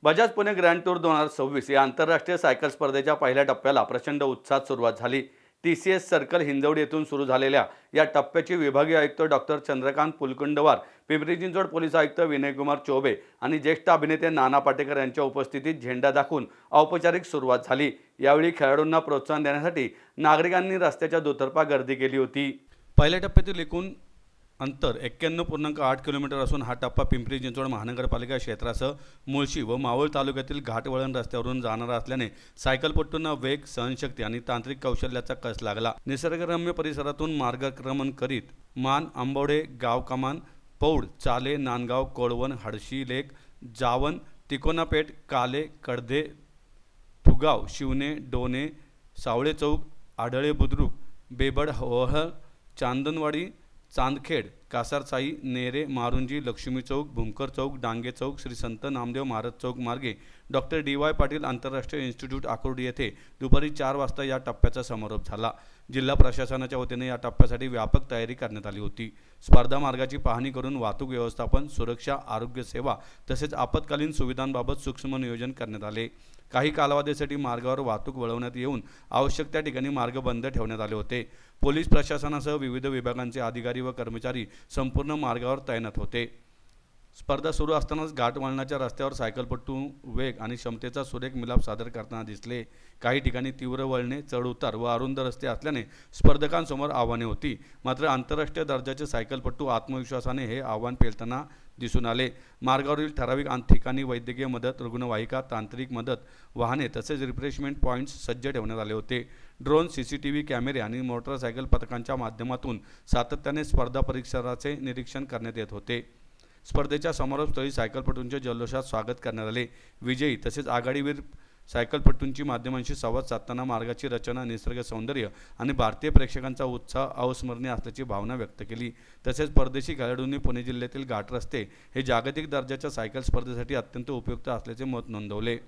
Bajaj Pune grand tour 2026 या आंतरराष्ट्रीय cycle स्पर्धेच्या पहिल्या टप्प्याला प्रचंड उत्साहात सुरुवात झाली। TCS सर्कल हिंजवडी येथून सुरू झालेल्या या टप्प्याची विभागीय आयुक्त डॉक्टर चंद्रकांत पुलकुंडवार, पिंपरी चिंचवड पोलीस आयुक्त विनयकुमार चौबे आणि ज्येष्ठ अभिनेते नाना पाटेकर यांच्या उपस्थितीत झेंडा दाखवून औपचारिक सुरुवात झाली। यावेळी खेळाडूंना प्रोत्साहन देण्यासाठी नागरिकांनी रस्त्याच्या दुतर्फा गर्दी केली होती। पहिल्या टप्प्यातील एकूण अंतर 91.8 किलोमीटर असून हा टप्पा पिंपरी चिंचवड महानगरपालिका क्षेत्रासह मुळशी व मावळ तालुक्यातील घाटवळण रस्त्यावरून जाणारा असल्याने सायकलपटूंना वेग, सहनशक्ती आणि तांत्रिक कौशल्याचा कस लागला। निसर्गरम्य परिसरातून मार्गक्रमण करीत मान, आंबवडे, गावकमान, पौड, चाले, नांदगाव, कोळवण, हडशी लेक, जावन, तिकोनापेठ, काले, कडधे, फुगाव, शिवणे, डोणे, सावळे चौक, आढळे बुद्रुक, बेबड, ओहळ, चांदणवाडी, चांदखेड, कासारसाई, नेरे, मारुंजी, लक्ष्मी चौक, भूमकर चौक, डांगे चौक, श्री संत नामदेव महाराज चौक मार्गे डॉक्टर DY पाटील आंतरराष्ट्रीय इन्स्टिट्यूट आकुर्डी येथे दुपारी 4 वाजता या टप्प्याचा समारोप झाला। जिल्हा प्रशासनाच्या वतीने या टप्प्यासाठी व्यापक तयारी करण्यात आली होती। स्पर्धा मार्गाची पाहणी करून वाहतूक व्यवस्थापन, सुरक्षा, आरोग्य सेवा तसेच आपत्कालीन सुविधांबाबत सूक्ष्म नियोजन करण्यात आले। काही कालावधीसाठी मार्गावर वाहतूक वळवण्यात येऊन आवश्यक त्या ठिकाणी मार्ग बंद ठेवण्यात आले होते। पोलीस प्रशासनासह विविध विभागांचे अधिकारी व कर्मचारी संपूर्ण मार्गावर तैनात होते। स्पर्धा सुरू असतानाच घाटवळणाच्या रस्त्यावर सायकलपटू वेग आणि क्षमतेचा सुरेख मिलाप सादर करताना दिसले। काही ठिकाणी तीव्र वळणे, चढउतार व अरुंद रस्ते असल्याने स्पर्धकांसमोर आव्हाने होती। मात्र आंतरराष्ट्रीय दर्जाचे सायकलपटू आत्मविश्वासाने हे आव्हान पेलताना दिसून आले। मार्गावरील ठराविक ठिकाणी वैद्यकीय मदत, रुग्णवाहिका, तांत्रिक मदत वाहने तसेच रिफ्रेशमेंट पॉईंट्स सज्ज ठेवण्यात आले होते। ड्रोन, CCTV कॅमेरे आणि मोटरसायकल पथकांच्या माध्यमातून सातत्याने स्पर्धा परिसराचे निरीक्षण करण्यात येत होते। स्पर्धेच्या समारोपस्थळी सायकलपटूंचे जल्लोषात स्वागत करण्यात आले। विजयी तसेच आघाडीवीर सायकलपटूंची माध्यमांशी संवाद साधताना मार्गाची रचना, निसर्ग सौंदर्य आणि भारतीय प्रेक्षकांचा उत्साह अविस्मरणीय असल्याची भावना व्यक्त केली। तसेच परदेशी खेळाडूंनी पुणे जिल्ह्यातील घाट रस्ते हे जागतिक दर्जाच्या सायकल स्पर्धेसाठी अत्यंत उपयुक्त असल्याचे मत नोंदवले।